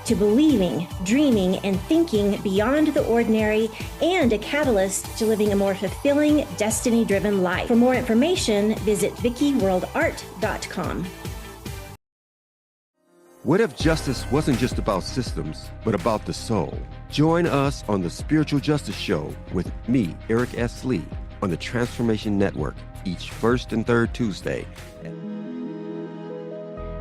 to believing, dreaming, and thinking beyond the ordinary, and a catalyst to living a more fulfilling, destiny-driven life. For more information, visit VickiWorldArt.com. What if justice wasn't just about systems, but about the soul? Join us on the Spiritual Justice Show with me, Eric S. Lee, on the Transformation Network, each first and third Tuesday.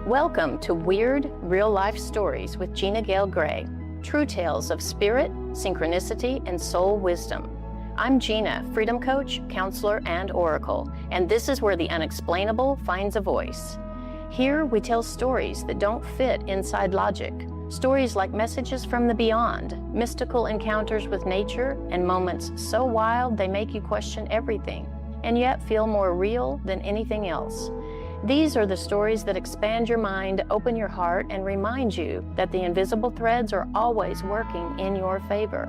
Welcome to Weird Real Life Stories with Gina Gale Gray, true tales of spirit, synchronicity, and soul wisdom. I'm Gina, freedom coach, counselor, and oracle, and this is where the unexplainable finds a voice. Here we tell stories that don't fit inside logic, stories like messages from the beyond, mystical encounters with nature, and moments so wild they make you question everything, and yet feel more real than anything else. These are the stories that expand your mind, open your heart, and remind you that the invisible threads are always working in your favor.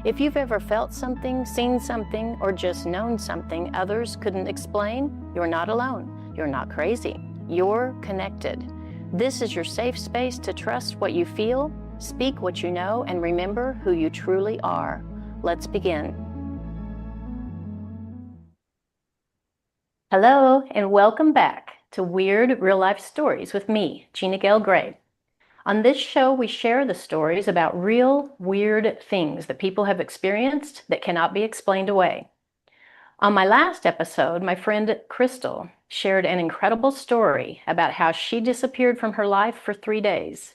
If you've ever felt something, seen something, or just known something others couldn't explain, you're not alone. You're not crazy. You're connected. This is your safe space to trust what you feel, speak what you know, and remember who you truly are. Let's begin. Hello, and welcome back to Weird Real Life Stories with me, Gina Gale Gray. On this show, we share the stories about real, weird things that people have experienced that cannot be explained away. On my last episode, my friend Crystal shared an incredible story about how she disappeared from her life for 3 days.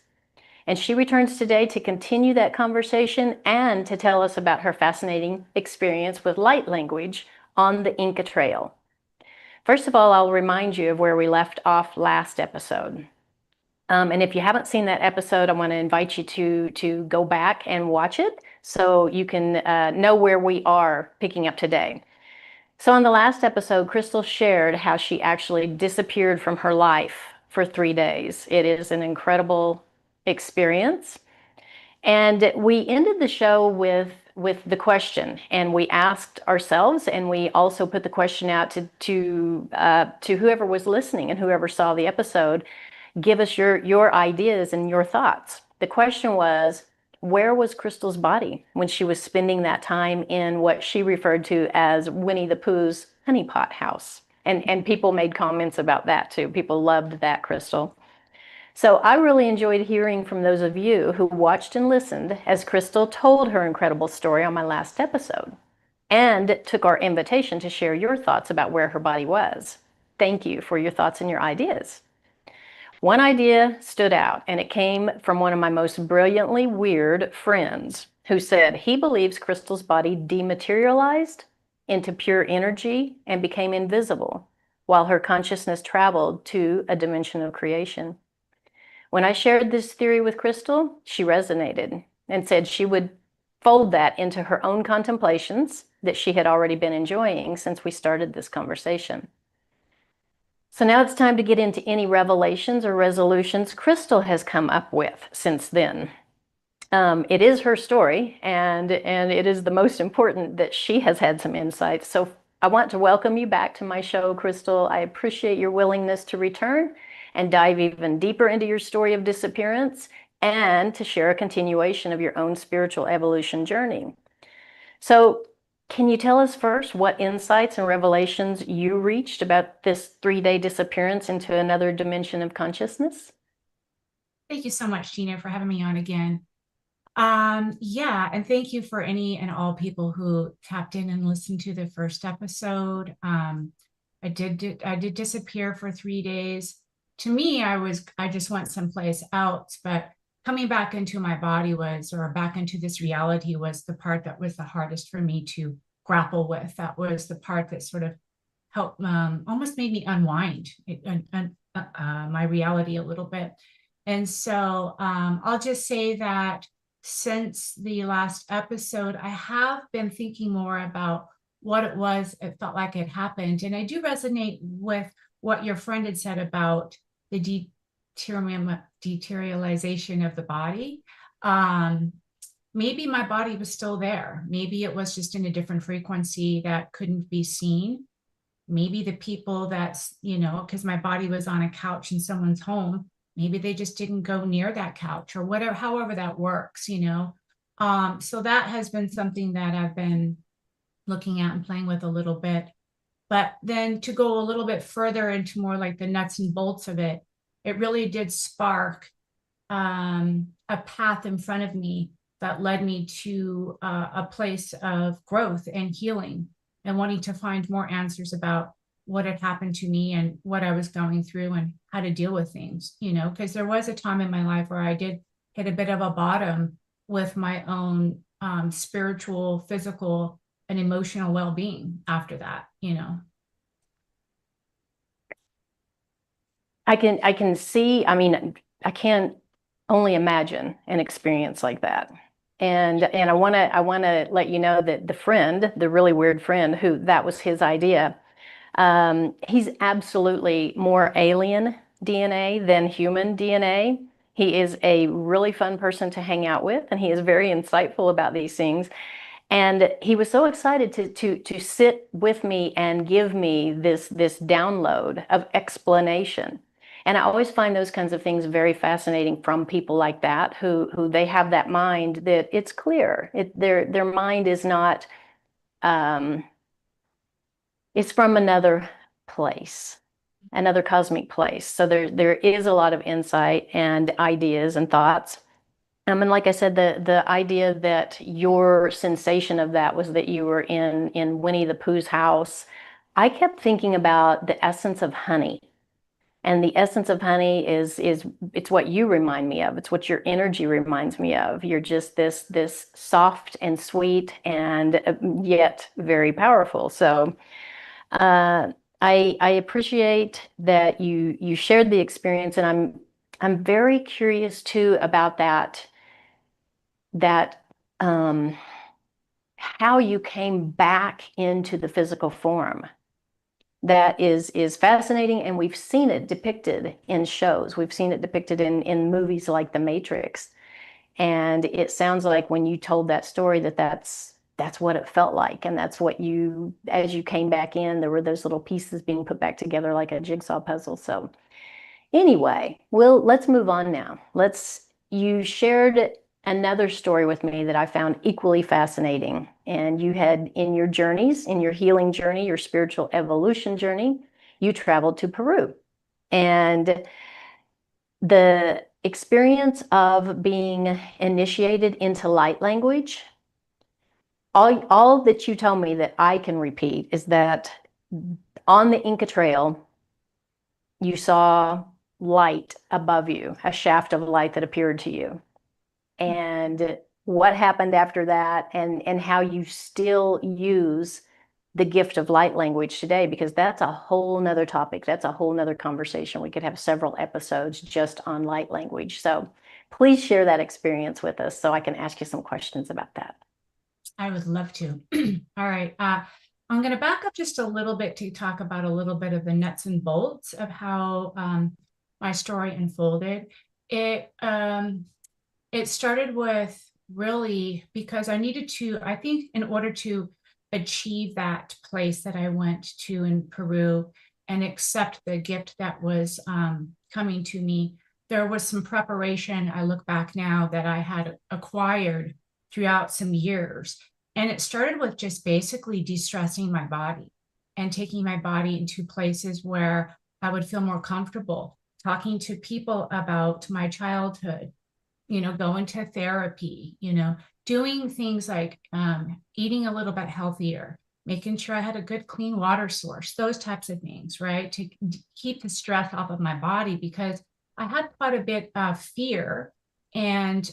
And she returns today to continue that conversation and to tell us about her fascinating experience with light language on the Inca Trail. First of all, I'll remind you of where we left off last episode. And if you haven't seen that episode, I want to invite you to go back and watch it so you can know where we are picking up today. So on the last episode, Crystal shared how she actually disappeared from her life for 3 days. It is an incredible experience. And we ended the show with the question, and we asked ourselves, and we also put the question out to whoever was listening and whoever saw the episode, give us your ideas and your thoughts. The question was, where was Crystal's body when she was spending that time in what she referred to as Winnie the Pooh's honeypot house? And people made comments about that too. People loved that, Crystal. So I really enjoyed hearing from those of you who watched and listened as Crystal told her incredible story on my last episode and took our invitation to share your thoughts about where her body was. Thank you for your thoughts and your ideas. One idea stood out, and it came from one of my most brilliantly weird friends who said he believes Crystal's body dematerialized into pure energy and became invisible while her consciousness traveled to a dimension of creation. When I shared this theory with Crystal, she resonated and said she would fold that into her own contemplations that she had already been enjoying since we started this conversation. So now it's time to get into any revelations or resolutions Crystal has come up with since then. It is her story, and it is the most important that she has had some insights. So I want to welcome you back to my show, Crystal. I appreciate your willingness to return and dive even deeper into your story of disappearance and to share a continuation of your own spiritual evolution journey. So can you tell us first what insights and revelations you reached about this 3-day disappearance into another dimension of consciousness? Thank you so much, Gina, for having me on again. Yeah, and thank you for any and all people who tapped in and listened to the first episode. I did disappear for 3 days. To me, I just went someplace else, but coming back into my body or back into this reality was the part that was the hardest for me to grapple with. That was the part that sort of helped, almost made me unwind my reality a little bit. And so I'll just say that since the last episode, I have been thinking more about what it felt like it happened. And I do resonate with what your friend had said about the deteriorization of the body. Maybe my body was still there. Maybe it was just in a different frequency that couldn't be seen. Maybe the people because my body was on a couch in someone's home, maybe they just didn't go near that couch or whatever, however that works, so that has been something that I've been looking at and playing with a little bit. But then to go a little bit further into more like the nuts and bolts of it, it really did spark a path in front of me that led me to a place of growth and healing and wanting to find more answers about what had happened to me and what I was going through and how to deal with things, because there was a time in my life where I did hit a bit of a bottom with my own spiritual, physical, and emotional well-being after that. I can see, I mean, I can't only imagine an experience like that. And I want to let you know that the really weird friend who that was his idea, he's absolutely more alien DNA than human DNA. He is a really fun person to hang out with, and he is very insightful about these things. And he was so excited to sit with me and give me this download of explanation. And I always find those kinds of things very fascinating from people like that, who they have that mind that it's clear. Their mind is not, it's from another place, another cosmic place. So there is a lot of insight and ideas and thoughts. And like I said, the idea that your sensation of that was that you were in Winnie the Pooh's house. I kept thinking about the essence of honey. And the essence of honey is it's what you remind me of. It's what your energy reminds me of. You're just this soft and sweet and yet very powerful. So I appreciate that you shared the experience, and I'm very curious too about that how you came back into the physical form. That is fascinating, and we've seen it depicted in shows. We've seen it depicted in movies like The Matrix. And it sounds like when you told that story that's what it felt like. And that's what as you came back in, there were those little pieces being put back together like a jigsaw puzzle. So anyway, let's move on now. You shared another story with me that I found equally fascinating. And you had, in your journeys, in your healing journey, your spiritual evolution journey, you traveled to Peru. And the experience of being initiated into light language, all that you tell me that I can repeat is that on the Inca Trail, you saw light above you, a shaft of light that appeared to you. And what happened after that, and how you still use the gift of light language today, because that's a whole nother topic. That's a whole nother conversation. We could have several episodes just on light language. So please share that experience with us so I can ask you some questions about that. I would love to. All right. I'm going to back up just a little bit to talk about a little bit of the nuts and bolts of how my story unfolded. It started with really because I needed to, I think in order to achieve that place that I went to in Peru and accept the gift that was coming to me, there was some preparation, I look back now, that I had acquired throughout some years. And it started with just basically de-stressing my body and taking my body into places where I would feel more comfortable, talking to people about my childhood, going to therapy, doing things like eating a little bit healthier, making sure I had a good clean water source, those types of things, right? To keep the stress off of my body, because I had quite a bit of fear, and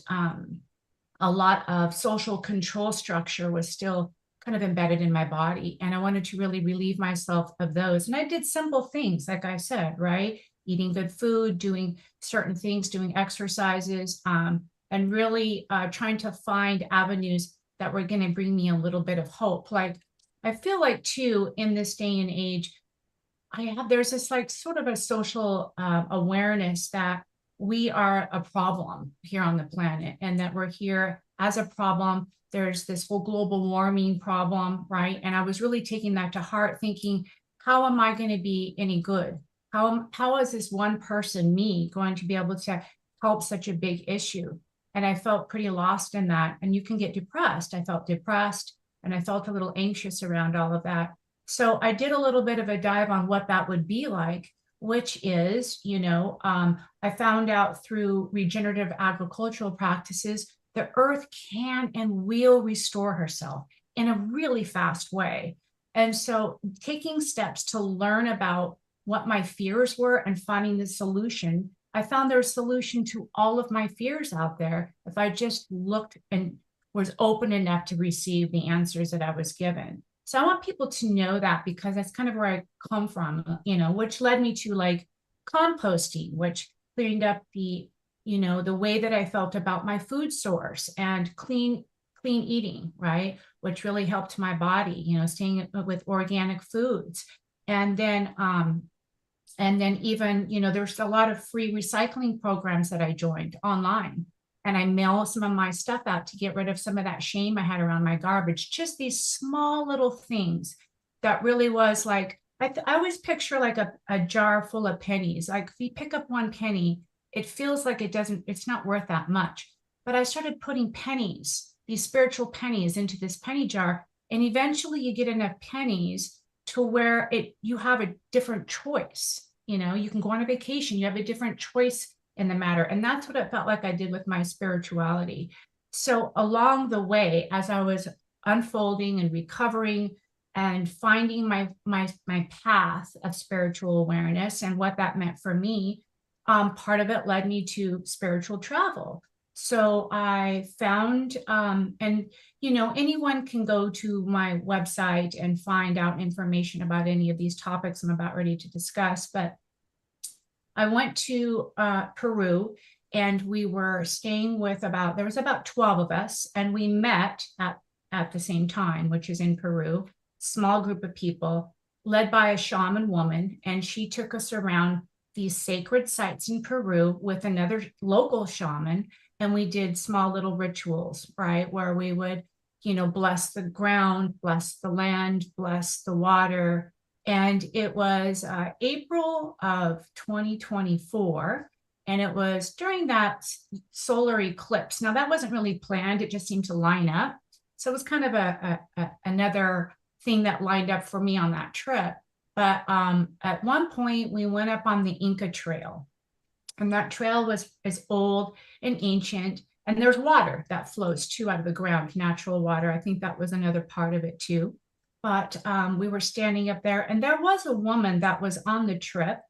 a lot of social control structure was still kind of embedded in my body. And I wanted to really relieve myself of those. And I did simple things, like I said, right? Eating good food, doing certain things, doing exercises, and really trying to find avenues that were going to bring me a little bit of hope. Like, I feel like too, in this day and age, there's this like sort of a social awareness that we are a problem here on the planet, and that we're here as a problem. There's this whole global warming problem, right? And I was really taking that to heart, thinking, how am I going to be any good how is this one person, me, going to be able to help such a big issue? And I felt pretty lost in that. And you can get depressed. I felt depressed and I felt a little anxious around all of that. So I did a little bit of a dive on what that would be like, which is, I found out through regenerative agricultural practices, the earth can and will restore herself in a really fast way. And so taking steps to learn about what my fears were and finding the solution, I found there's a solution to all of my fears out there if I just looked and was open enough to receive the answers that I was given. So I want people to know that, because that's kind of where I come from, which led me to like composting, which cleaned up the way that I felt about my food source, and clean eating, right? Which really helped my body, staying with organic foods. And then even, there's a lot of free recycling programs that I joined online, and I mail some of my stuff out to get rid of some of that shame I had around my garbage. Just these small little things that really was like, I always picture like a jar full of pennies. Like if you pick up one penny, it feels like it's not worth that much. But I started putting pennies, these spiritual pennies, into this penny jar. And eventually you get enough pennies to where you have a different choice. You can go on a vacation, you have a different choice in the matter. And that's what it felt like I did with my spirituality. So along the way, as I was unfolding and recovering and finding my path of spiritual awareness and what that meant for me, part of it led me to spiritual travel. So I found, anyone can go to my website and find out information about any of these topics I'm about ready to discuss. But I went to Peru, and we were staying with there was about 12 of us, and we met at the same time, which is in Peru, small group of people led by a shaman woman. And she took us around these sacred sites in Peru with another local shaman. And we did small little rituals, right? Where we would, bless the ground, bless the land, bless the water. And it was April of 2024. And it was during that solar eclipse. Now, that wasn't really planned. It just seemed to line up. So it was kind of another thing that lined up for me on that trip. But at one point, we went up on the Inca Trail. And that trail is old and ancient. And there's water that flows too out of the ground, natural water. I think that was another part of it too. But we were standing up there, and there was a woman that was on the trip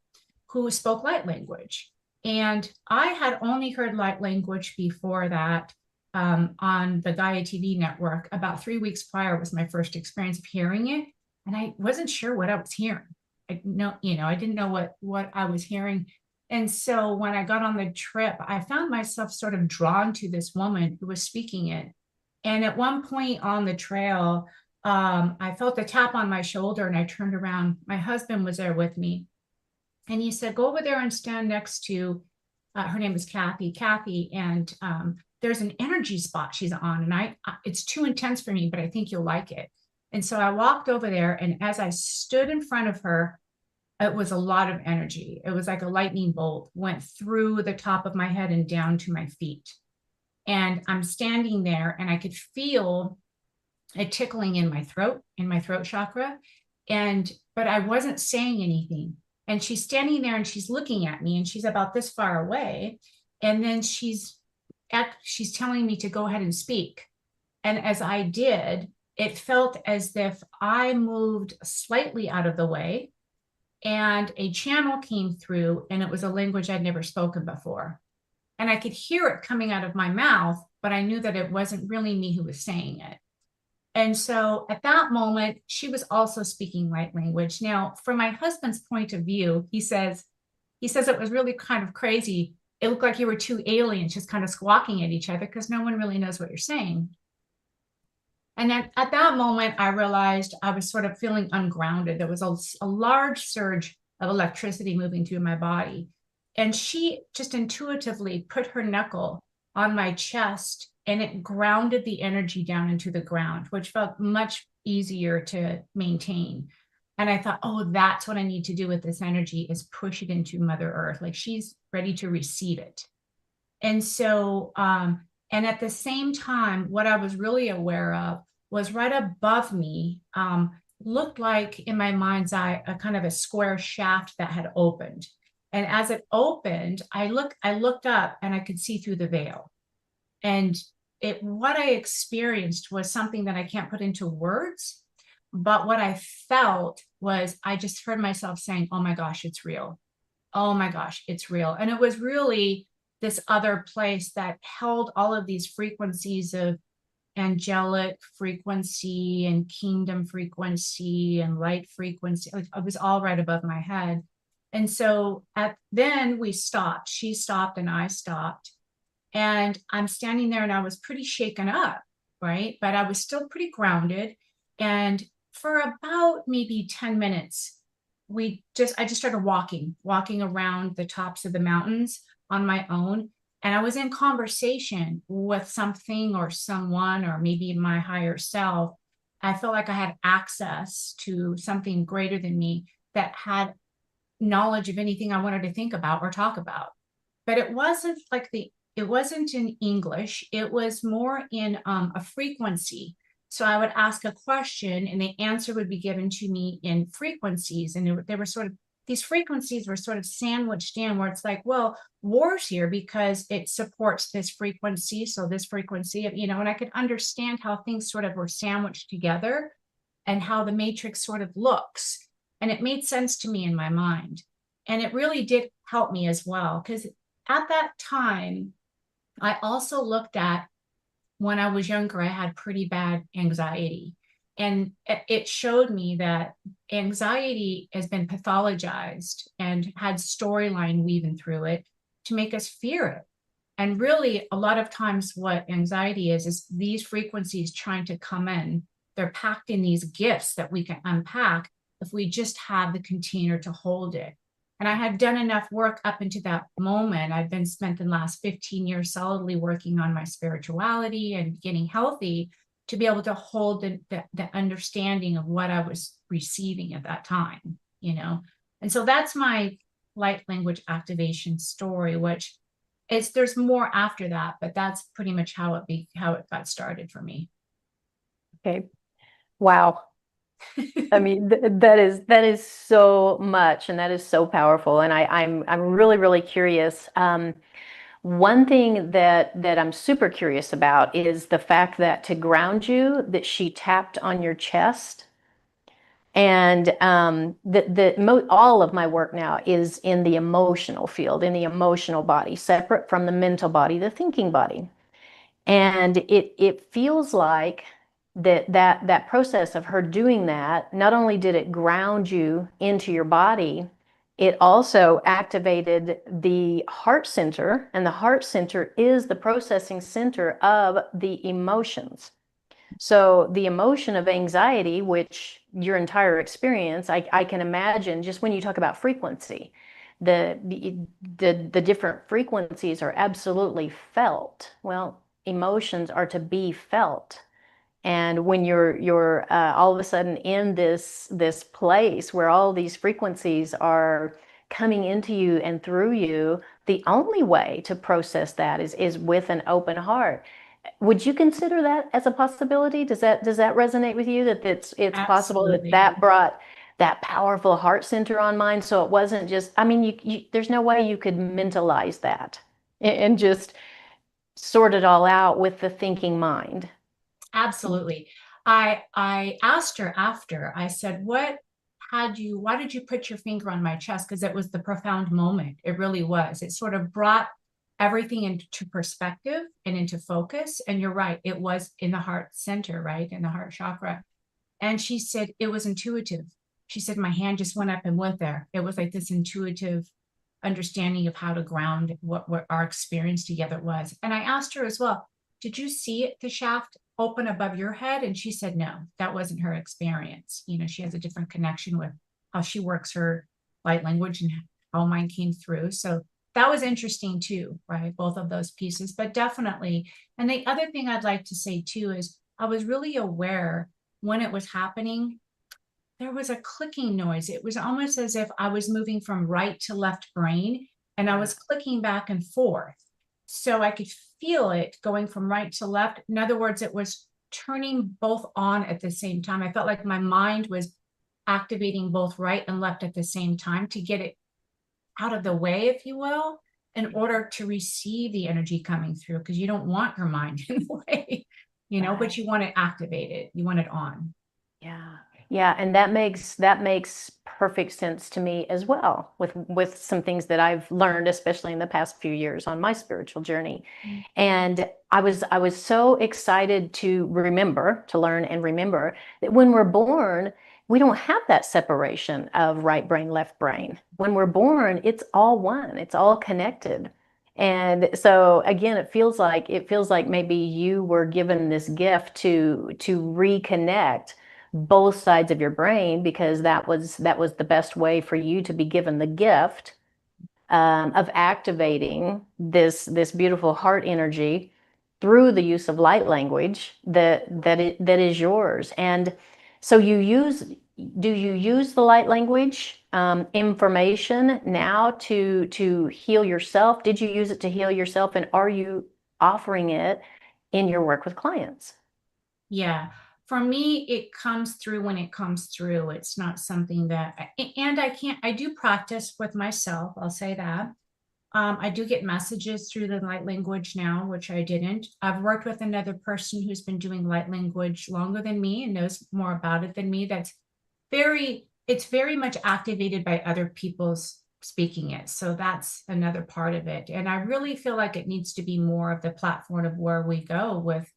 who spoke light language. And I had only heard light language before that on the Gaia TV network. About 3 weeks prior was my first experience of hearing it. And I wasn't sure what I was hearing. I didn't know what I was hearing. And so when I got on the trip, I found myself sort of drawn to this woman who was speaking it. And at one point on the trail, I felt a tap on my shoulder, and I turned around. My husband was there with me. And he said, go over there and stand next to, her name is Kathy. And there's an energy spot she's on. And it's too intense for me, but I think you'll like it. And so I walked over there, and as I stood in front of her, it was a lot of energy. It was like a lightning bolt went through the top of my head and down to my feet. And I'm standing there, and I could feel a tickling in my throat chakra. But I wasn't saying anything. And she's standing there, and she's looking at me, and she's about this far away. And then she's telling me to go ahead and speak. And as I did, it felt as if I moved slightly out of the way, and a channel came through, and it was a language I'd never spoken before. And I could hear it coming out of my mouth, but I knew that it wasn't really me who was saying it. And so at that moment, she was also speaking light language. Now, from my husband's point of view, he says it was really kind of crazy. It looked like you were two aliens just kind of squawking at each other, because no one really knows what you're saying. And then at that moment, I realized I was sort of feeling ungrounded. There was a large surge of electricity moving through my body. And she just intuitively put her knuckle on my chest, and it grounded the energy down into the ground, which felt much easier to maintain. And I thought, oh, that's what I need to do with this energy, is push it into Mother Earth. Like, she's ready to receive it. And so, and at the same time, what I was really aware of was right above me, looked like in my mind's eye, a kind of a square shaft that had opened. And as it opened, I looked up and I could see through the veil. And what I experienced was something that I can't put into words, but what I felt was, I just heard myself saying, oh my gosh, it's real. Oh my gosh, it's real. And it was really this other place that held all of these frequencies of angelic frequency and kingdom frequency and light frequency. Like, it was all right above my head. And so then we stopped. She stopped and I stopped. And I'm standing there and I was pretty shaken up, right? But I was still pretty grounded. And for about maybe 10 minutes, I just started walking around the tops of the mountains on my own. And I was in conversation with something or someone, or maybe my higher self. I felt like I had access to something greater than me that had knowledge of anything I wanted to think about or talk about. But it wasn't in English. It was more in a frequency. So I would ask a question and the answer would be given to me in frequencies. And they were sort of, these frequencies were sort of sandwiched in, where it's like, well, war's here because it supports this frequency. So this frequency of, and I could understand how things sort of were sandwiched together and how the matrix sort of looks. And it made sense to me in my mind. And it really did help me as well, because at that time, I also looked at, when I was younger, I had pretty bad anxiety. And it showed me that anxiety has been pathologized and had storyline weaving through it to make us fear it. And really, a lot of times what anxiety is these frequencies trying to come in. They're packed in these gifts that we can unpack if we just have the container to hold it. And I had done enough work up into that moment. I've spent the last 15 years solidly working on my spirituality and getting healthy to be able to hold the understanding of what I was receiving at that time, And so that's my light language activation story, which there's more after that, but that's pretty much how it got started for me. Okay. Wow. I mean, that is so much, and that is so powerful. And I'm really, really curious. One thing that I'm super curious about is the fact that, to ground you, that she tapped on your chest. And all of my work now is in the emotional field, in the emotional body, separate from the mental body, the thinking body. And it feels like that process of her doing that, not only did it ground you into your body, it also activated the heart center, and the heart center is the processing center of the emotions. So the emotion of anxiety, which your entire experience, I can imagine, just when you talk about frequency, the different frequencies are absolutely felt. Well, emotions are to be felt. And when you're all of a sudden in this place where all these frequencies are coming into you and through you, the only way to process that is with an open heart. Would you consider that as a possibility? Does that resonate with you, that it's possible that brought that powerful heart center on mind? So it wasn't just, I mean, there's no way you could mentalize that and just sort it all out with the thinking mind. Absolutely. I asked her after. I said, why did you put your finger on my chest? Because it was the profound moment. It really was. It sort of brought everything into perspective and into focus. And you're right, it was in the heart center, right? In the heart chakra. And she said, it was intuitive. She said, my hand just went up and went there. It was like this intuitive understanding of how to ground what our experience together was. And I asked her as well, did you see the shaft open above your head? And she said, no, that wasn't her experience. She has a different connection with how she works her light language and how mine came through. So that was interesting too, right? Both of those pieces, but definitely. And the other thing I'd like to say too is I was really aware when it was happening, there was a clicking noise. It was almost as if I was moving from right to left brain, and I was clicking back and forth. So I could feel it going from right to left. In other words, it was turning both on at the same time. I felt like my mind was activating both right and left at the same time to get it out of the way, if you will, in order to receive the energy coming through, because you don't want your mind in the way, but you want to activate it. You want it on. Yeah. Yeah, and that makes perfect sense to me as well, with some things that I've learned, especially in the past few years on my spiritual journey. And I was so excited to learn and remember that when we're born, we don't have that separation of right brain, left brain. When we're born, it's all one, it's all connected. And so again, it feels like maybe you were given this gift to reconnect both sides of your brain, because that was the best way for you to be given the gift of activating this beautiful heart energy through the use of light language that is yours. And so do you use the light language information now to heal yourself? Did you use it to heal yourself, and are you offering it in your work with clients? Yeah. For me, it comes through when it comes through. It's not something that, and I do practice with myself. I'll say that. I do get messages through the light language now, which I didn't. I've worked with another person who's been doing light language longer than me and knows more about it than me. It's very much activated by other people's speaking it. So that's another part of it. And I really feel like it needs to be more of the platform of where we go with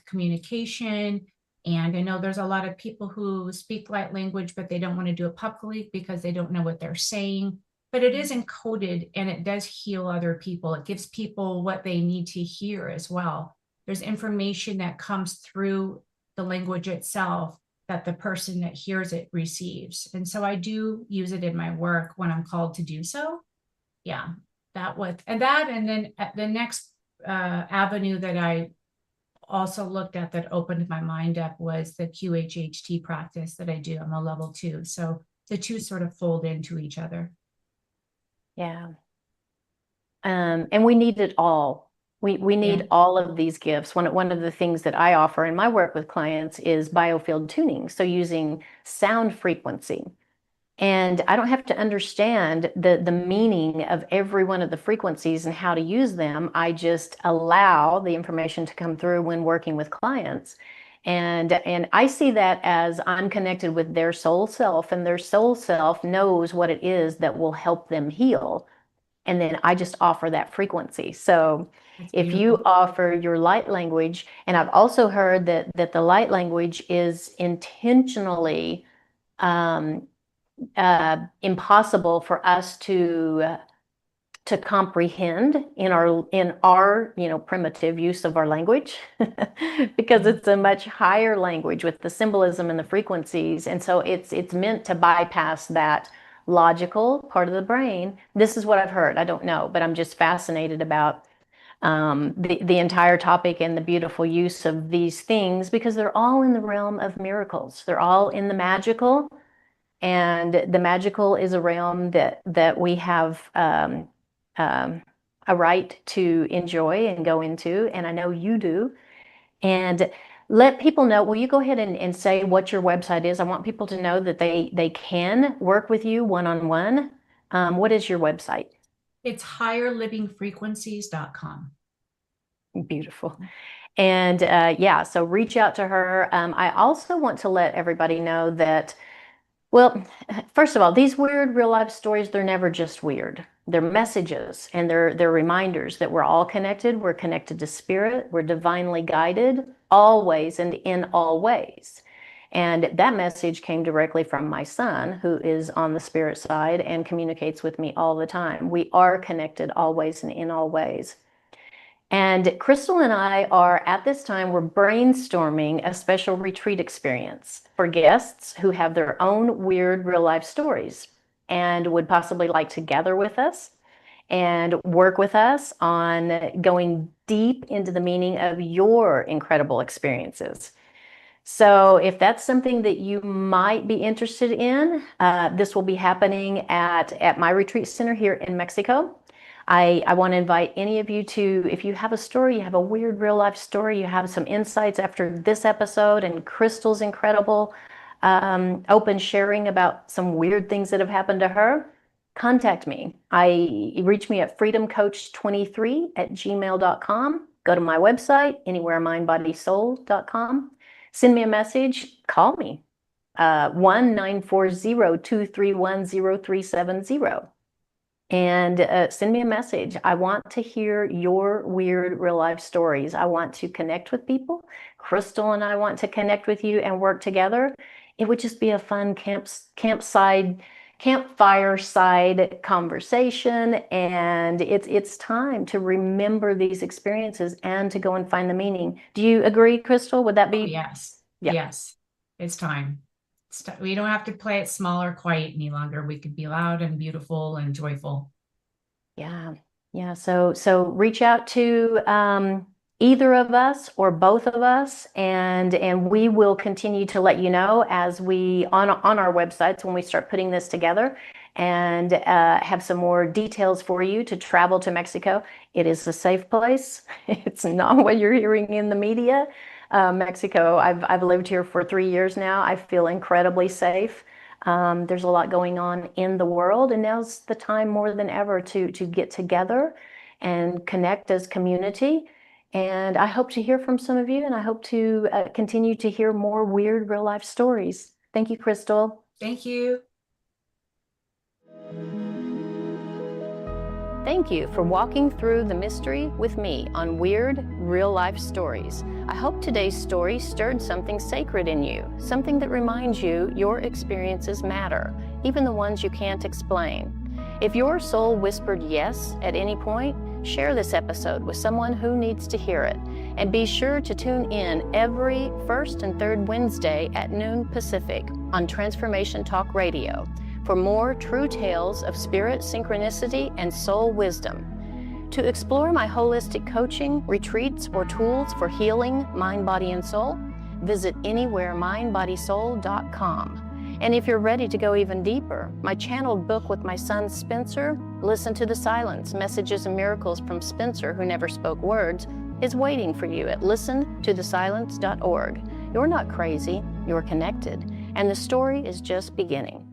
communication. And I know there's a lot of people who speak light language, but they don't want to do it publicly because they don't know what they're saying. But it is encoded, and it does heal other people. It gives people what they need to hear as well. There's information that comes through the language itself that the person that hears it receives. And so I do use it in my work when I'm called to do so. Yeah, and then the next avenue that I also looked at that opened my mind up was the QHHT practice that I do. I'm a level 2. So the two sort of fold into each other. Yeah. And we need it all. We need all of these gifts. One of the things that I offer in my work with clients is biofield tuning. So using sound frequency. And I don't have to understand the meaning of every one of the frequencies and how to use them. I just allow the information to come through when working with clients. And I see that as I'm connected with their soul self, and their soul self knows what it is that will help them heal. And then I just offer that frequency. So if you offer your light language, and I've also heard that the light language is intentionally impossible for us to comprehend in our primitive use of our language because it's a much higher language with the symbolism and the frequencies, and so it's meant to bypass that logical part of the brain. This is what I've heard. I don't know, but I'm just fascinated about the entire topic and the beautiful use of these things, because they're all in the realm of miracles. They're all in the magical. And the magical is a realm that we have a right to enjoy and go into, and I know you do. And let people know, will you go ahead and say what your website is? I want people to know that they can work with you one-on-one. What is your website? It's higherlivingfrequencies.com. Beautiful. And so reach out to her. I also want to let everybody know that, well, first of all, these weird real life stories, they're never just weird. They're messages, and they're reminders that we're all connected. We're connected to spirit. We're divinely guided always and in all ways. And that message came directly from my son, who is on the spirit side and communicates with me all the time. We are connected always and in all ways. And Crystal and I are, at this time, we're brainstorming a special retreat experience for guests who have their own weird real life stories and would possibly like to gather with us and work with us on going deep into the meaning of your incredible experiences. So if that's something that you might be interested in, this will be happening at my retreat center here in Mexico. I want to invite any of you to, if you have a story, you have a weird real life story, you have some insights after this episode, and Crystal's incredible open sharing about some weird things that have happened to her, contact me. Reach me at freedomcoach23@gmail.com. Go to my website, anywheremindbodysoul.com. Send me a message, call me, 1-940-231-0370. And send me a message. I want to hear your weird real life stories. I want to connect with people. Crystal and I want to connect with you and work together. It would just be a fun campfire side conversation. And it's time to remember these experiences and to go and find the meaning. Do you agree, Crystal? Would that be? Oh, yes. Yeah. Yes. It's time. We don't have to play it small or quiet any longer. We could be loud and beautiful and joyful. Yeah. So reach out to either of us or both of us, and we will continue to let you know as we on our websites when we start putting this together, and have some more details for you to travel to Mexico. It is a safe place. It's not what you're hearing in the media. Mexico, I've lived here for 3 years now. I feel incredibly safe. There's a lot going on in the world, and now's the time more than ever to get together and connect as community. And I hope to hear from some of you, and I hope to continue to hear more weird real life stories. Thank you, Crystal. Thank you. Thank you for walking through the mystery with me on Weird Real Life Stories. I hope today's story stirred something sacred in you, something that reminds you your experiences matter, even the ones you can't explain. If your soul whispered yes at any point, share this episode with someone who needs to hear it. And be sure to tune in every first and third Wednesday at noon Pacific on Transformation Talk Radio for more true tales of spirit, synchronicity, and soul wisdom. To explore my holistic coaching, retreats, or tools for healing mind, body, and soul, visit anywheremindbodysoul.com. And if you're ready to go even deeper, my channeled book with my son Spencer, Listen to the Silence, Messages and Miracles from Spencer Who Never Spoke Words, is waiting for you at listentothesilence.org. You're not crazy, you're connected, and the story is just beginning.